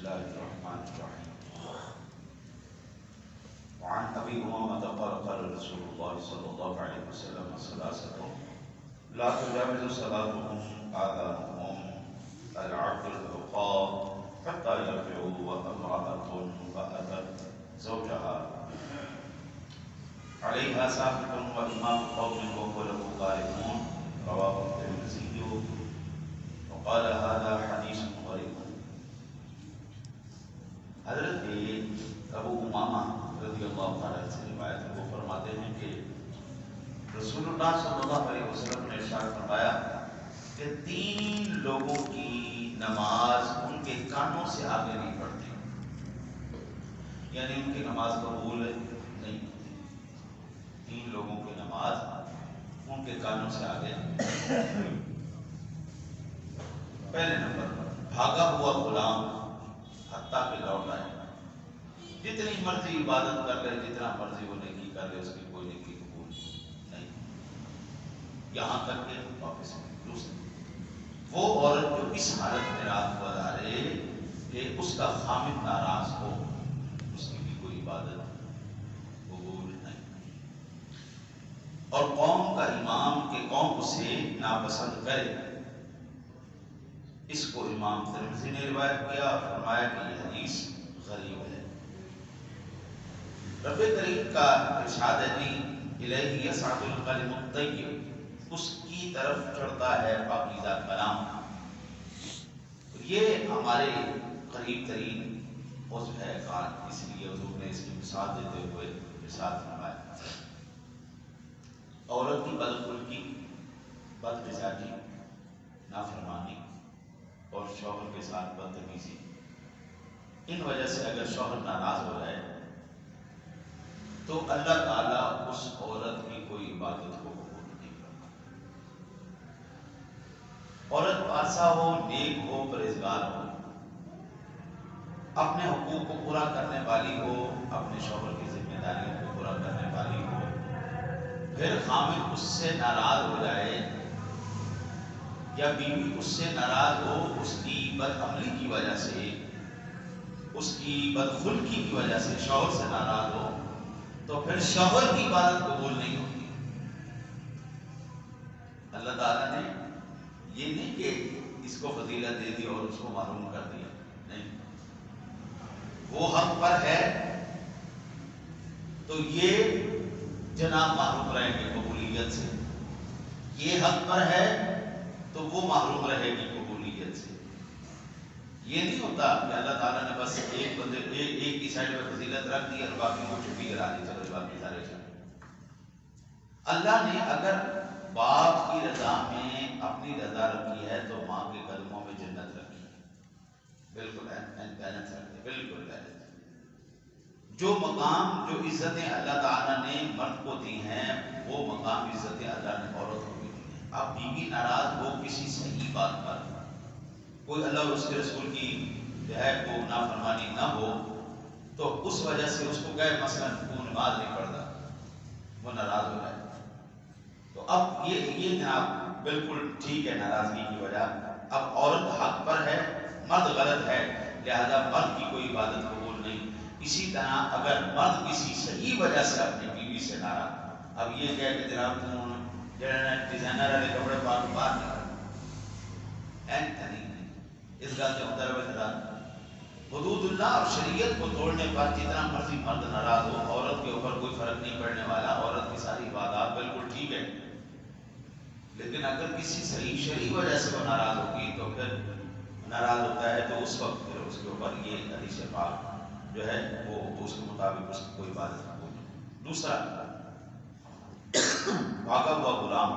الله الرحمن الرحيم. وعن أبي أمامة قال قال رسول الله صلى الله عليه وسلم ثلاثة لا تجاوز صلاتهم آذانهم العبد العقاب حتى يرجعوا وامرأة فأتت زوجها عليها ساخط وإمام قوم وهو له قائمون رواه الترمذي وقال هذا حديث غريب. حضرت ابو امامہ رضی اللہ تعالیٰ سے روایت ہے، وہ فرماتے ہیں کہ رسول اللہ صلی اللہ علیہ وسلم نے ارشاد فرمایا کہ 3 لوگوں کی نماز ان کے کانوں سے آگے نہیں پڑتی، یعنی ان کی نماز قبول نہیں ہوتی. 3 لوگوں کی نماز ان کے کانوں سے آگے. پہلے نمبر پر بھاگا ہوا غلام حتیٰ کہ لوٹ آئے. جتنی مرضی عبادت کر لے، جتنا مرضی وہ نیکی کر لے، اس کی کوئی نیکی قبول نہیں، یہاں تک کہ واپس. دوسری وہ عورت جو اس حالت میں رات گزارے کہ اس کا خامد ناراض ہو، اس کی بھی کوئی عبادت قبول نہیں. اور قوم کا امام کہ قوم اسے ناپسند کرے، اس کو امام ترمذی نے روایت کیا اور فرمایا کہ یہ حدیث غریب ہے. رب کریم کا ارشاد ہے جی الیہ یصعد الکلم الطیب، اس کی طرف چڑھتا ہے پاکیزہ کلام. یہ ہمارے قریب ترین عضو ہے کان، اس لیے حضور نے اس کی مثال دیتے ہوئے ارشاد فرمایا عورت کی بدخلقی، بدمزاجی، نافرمانی اور شوہر کے ساتھ بدتمیزی، ان وجہ سے اگر شوہر ناراض ہو جائے تو اللہ تعالیٰ اس عورت کی کوئی عبادت کو قبول نہیں کرتا. عورت پارسا ہو، نیک ہو، پرہیزگار ہو، اپنے حقوق کو پورا کرنے والی ہو، اپنے شوہر کی ذمہ داریوں کو پورا کرنے والی ہو، پھر خامد اس سے ناراض ہو جائے یا بیوی اس سے ناراض ہو، اس کی بدعملی کی وجہ سے، اس کی بدخلقی کی وجہ سے شوہر سے ناراض ہو، تو پھر شوہر کی عبادت قبول نہیں ہوتی. اللہ تعالیٰ نے یہ نہیں کہ اس کو فضیلت دے دی اور اس کو معلوم کر دیا، نہیں. وہ حق پر ہے تو یہ جناب محروم رہیں گے قبولیت سے، یہ حق پر ہے تو وہ محروم رہے گی قبولیت سے. یہ نہیں ہوتا کہ اللہ تعالیٰ نے بس ایک بندے ایک کی سائڈ میں فضیلت رکھ دی اور باقی کو چھپی کرا دی، چلو باقی سارے چلے. اللہ نے اگر باپ کی رضا میں اپنی رضا رکھی ہے تو ماں کے قدموں میں جنت رکھی ہے. بالکل بیلنس رکھتے، بالکل بیلنس. جو مقام، جو عزتیں اللہ تعالیٰ نے مرد کو دی ہیں، وہ مقام عزتیں اللہ نے عورت کو بھی دی ہیں. اب بیوی ناراض ہو کسی صحیح بات پر، کوئی اللہ اور اس کے رسول کی جو ہے وہ نافرمانی نہ ہو، تو اس وجہ سے اس کو کہے مثلا تو نماز نہیں پڑھتا، وہ ناراض ہو جائے. تو اب یہ جناب بالکل ٹھیک ہے ناراضگی کی وجہ. اب عورت حق پر ہے، مرد غلط ہے، لہذا مرد کی کوئی عبادت قبول نہیں. اسی طرح اگر مرد کسی صحیح وجہ سے اپنی بیوی سے ناراض، اب یہ کہہ کہ جناب تم ڈیزائنر والے کپڑے باہر نکل اس گل سے ہوتا رہے ناراض. حدود اللہ اور شریعت کو توڑنے پر جتنا مرضی مرد ناراض ہو، عورت کے اوپر کوئی فرق نہیں پڑنے والا. عورت کی ساری عبادات بالکل ٹھیک ہے، لیکن اگر کسی صحیح شرعی وجہ سے وہ ناراض ہوگی تو پھر ناراض ہوتا ہے تو اس وقت پھر اس کے اوپر یہ حدیث پاک جو ہے وہ اس کے مطابق اس کی کوئی عبادت نہ ہو. دوسرا بھاگا ہوا غلام.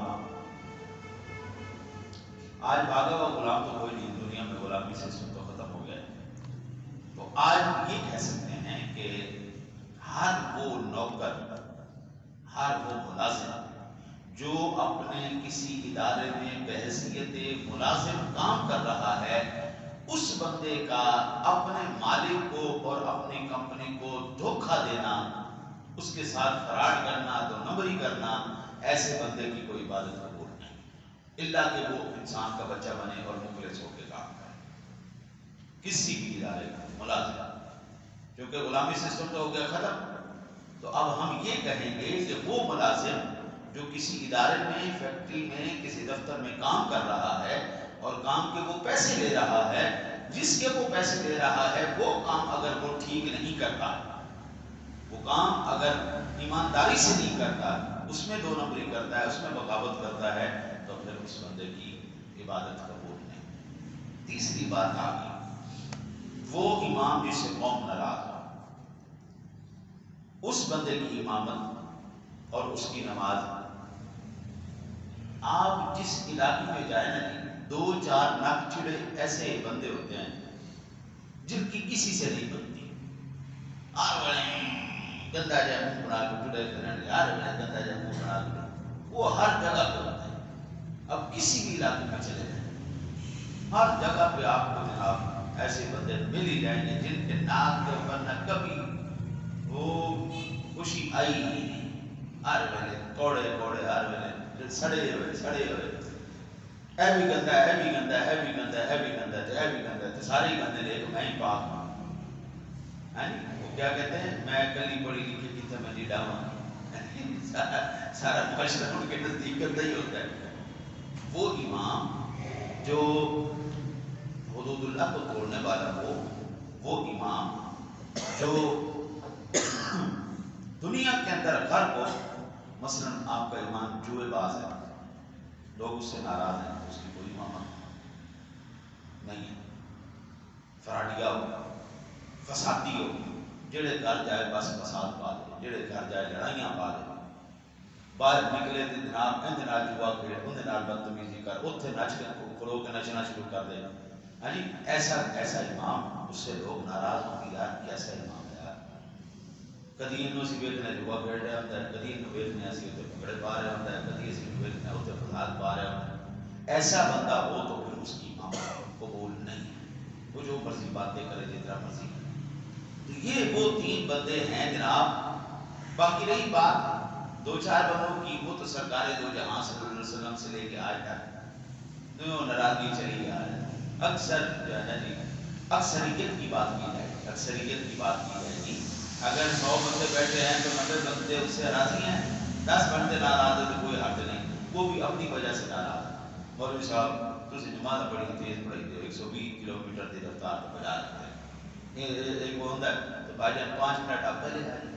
آج بھاگا ہوا غلام تو کوئی نہیں، دنیا میں غلامی سسٹم تو ختم ہو گیا ہے. تو آج یہ کہہ سکتے ہیں کہ ہر وہ نوکر، ہر وہ ملازم جو اپنے کسی ادارے میں بحیثیت ملازم کام کر رہا ہے، اس بندے کا اپنے مالک کو اور اپنی کمپنی کو دھوکہ دینا، اس کے ساتھ فراڈ کرنا، دو نمبری کرنا، ایسے بندے کی کوئی عبادت قبول نہیں، الا کہ وہ انسان کا بچہ بنے اور مخلص ہو کے کام کرے. کسی بھی ادارے کا ملازم، کیونکہ غلامی سسٹم تو ہو گیا ختم. تو اب ہم یہ کہیں گے کہ وہ ملازم جو کسی ادارے میں، فیکٹری میں، کسی دفتر میں کام کر رہا ہے اور کام کے وہ پیسے لے رہا ہے، جس کے وہ پیسے لے رہا ہے وہ کام اگر وہ ٹھیک نہیں کرتا، وہ کام اگر ایمانداری سے نہیں کرتا، اس میں 2 نمبری کرتا ہے، اس میں بغاوت کرتا ہے، تو پھر اس بندے کی عبادت قبول نہیں. تیسری بات آ گئی، وہ امام جس سے قوم ناراض ہو، اس بندے کی امامت اور اس کی نماز. آپ جس علاقے میں جائیں نا جی، 2-4 ناک چڑے ایسے بندے ہوتے ہیں جن کی کسی سے نہیں بنتی. گندا جائے منہ بنا کے ٹوٹے پھرنے، گندا جائے منہ بنا کے، وہ ہر جگہ پہ ہوتے ہیں. اب کسی بھی علاقے میں چلے جائیں، ہر جگہ پہ آپ کو جناب ایسے بندے مل ہی جائیں گے جن کے ناک کے اوپر نہ کبھی وہ خوشی آئی ہی نہیں. ہر ویلے کوڑے کوڑے، ہر ویلے سڑے ہوئے، اے بھی گندا ہے، اے بھی گندا ہے، اے بھی گندا ہے، اے بھی گندا ہے، اے بھی گندا ہے، سارے گندے لے کے میں ہی پاک ہوں. وہ کیا کہتے ہیں، میں کلی پڑھی لکھی کی تھا میں نہیں ڈاواں. سارا معاشرہ ان کے نزدیک گندا ہی ہوتا ہے. وہ امام جو حدود اللہ کو توڑنے والا ہو، وہ امام جو دنیا کے اندر ہر کو، مثلا آپ کا امام جوئے باز ہے، لوگ اس سے ناراض ہیں، اس کی کوئی امامت نہیں ہے. فراڈیا ہو، فسادی ہو، جڑے گھر جائے بس فساد پا دے، جڑے گھر جائے لڑائیاں پا دے، باہر نکلے تو جناب اندے نال جوا کھیڑے، اندے نال بدتمیزی کر، اتنے نچ کے کھلو کے نچنا شروع کر دے. ایسا امام، اس سے لوگ ناراض ہوں گے، یار کیسا امام ہے یار. کدی انہوں اسی ویکھنے جوا کھیڑ رہا ہوتا ہے، کدی انہوں ویکھنے اسی اتنے پکڑے پا رہا ہوتا ہے، کدی اسی ویکھنے اتنے فساد پا رہا ہوتا ہے. ایسا بندہ ہو تو پھر اس کی امامت قبول نہیں ہے، وہ جو مرضی باتیں کرے، جتنا مرضی کرے. تو یہ وہ 3 بندے ہیں جناب. باقی رہی بات 2-4 بندوں کی، وہ تو سرکار دو جہاں صلی اللہ علیہ وسلم سے لے کے آج تک ناراضگی چلی آ رہی ہے. اکثر جو ہے نا جی، اکثریت کی بات کی جائے، اکثریت کی بات کی جائے گی. اگر 100 بندے بیٹھے ہیں تو 90 بندے اس سے راضی ہیں، 10 بندے ناراض ہیں تو کوئی حرج نہیں، وہ بھی اپنی وجہ سے ناراض ہیں. مولوی صاحب تسی نماز بڑی تیز پڑھائی دے، 120 کلومیٹر کی رفتار پر بجا رہے ہیں. ایک وہ ہوتا ہے تو بھائی جان 5 منٹ آپ پہلے آ جائیں،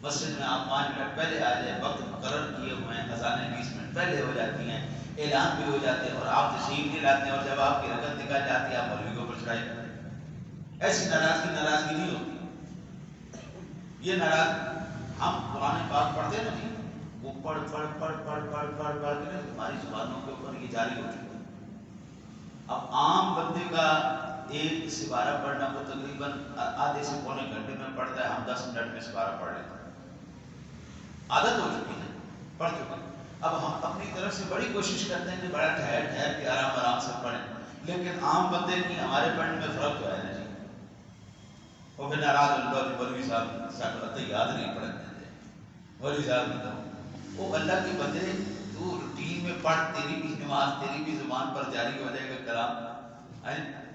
مسجد میں آپ 5 منٹ پہلے آ جائیں، وقت مقرر کیے ہوئے ہیں، اذانیں 20 منٹ پہلے ہو جاتی ہیں، اعلان بھی ہو جاتے ہیں، اور آپ تشریف نہیں لاتے ہیں، اور جب آپ کی رکعت نکل جاتی ہے آپ مولوی کے اوپر چڑھائی کرتے ہیں. ایسی ناراضگی نہیں ہوتی. یہ ناراض ہم قرآن پاک پڑھتے ہیں نا جی، وہ پڑھ کے ہماری زبانوں کے اوپر یہ جاری ہو چکا ہے. اب عام بندے کا ایک سپارہ پڑھنا کو تقریباً آدھے سے پونے گھنٹے میں پڑھتا ہے، ہم 10 منٹ میں سپارہ پڑھ لیتے ہیں. عادت ہو چکی ہے، پڑھ چکے ہیں. اب ہم اپنی طرف سے بڑی کوشش کرتے ہیں کہ بڑا ٹھہر کے آرام سے پڑھیں، لیکن عام بندے کی ہمارے پڑھنے میں فرق تو ہے نا جی. وہ پھر ناراض ہوتا ہے، مولوی صاحب ساتھ یاد نہیں پڑھنے دیتے، مولوی صاحب بتاؤ وہ اللہ کے بندے، تو روٹین میں پڑھ، تیری بھی نماز، تیری بھی زبان پر جاری ہو جائے گا کلام.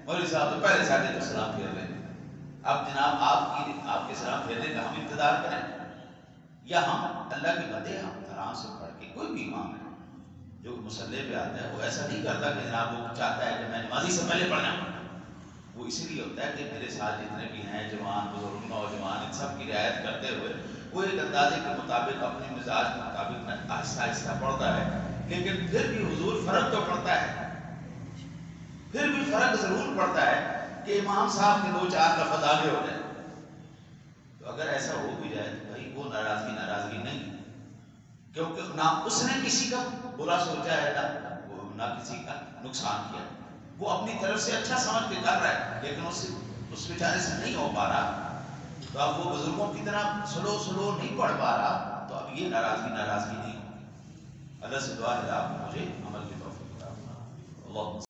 مولوی صاحب تو پہلے ساتھ تو سلام پھیر رہے ہیں. اب جناب آپ کے سلام پھیرنے کا ہم انتظار کریں، یا ہم اللہ کے بندے ہم آرام سے پڑھ کے. کوئی بھی امام ہے جو مصلی پہ آتا ہے وہ ایسا نہیں کرتا کہ جناب وہ چاہتا ہے کہ میں نمازی سے پہلے پڑھنا. وہ اسی لیے ہوتا ہے کہ میرے ساتھ جتنے بھی ہیں جوان بزرگ نوجوان، ان سب کی رعایت کرتے ہوئے وہ ایک اندازے کے مطابق اپنے مزاج کے مطابق آہستہ آہستہ پڑھتا ہے. لیکن پھر بھی حضور فرق تو پڑتا ہے، پھر بھی فرق ضرور پڑتا ہے کہ امام صاحب کے 2-4 لفظ آگے ہو جائے. تو اگر ایسا ہو بھی جائے تو بھائی وہ ناراضگی نہیں، کیونکہ نہ اس نے کسی کا برا سوچا ہے، نہ کسی کا نقصان کیا. وہ اپنی طرف سے اچھا سمجھ کے کر رہا ہے، لیکن اس بیچارے سے نہیں ہو پا رہا. تو اب وہ بزرگوں کی طرح سلو نہیں پڑھ پا رہا، تو اب یہ ناراضگی نہیں ہوگی. اللہ سے دعا ہے آپ مجھے عمل کی توفیق عطا فرمائے. اللہ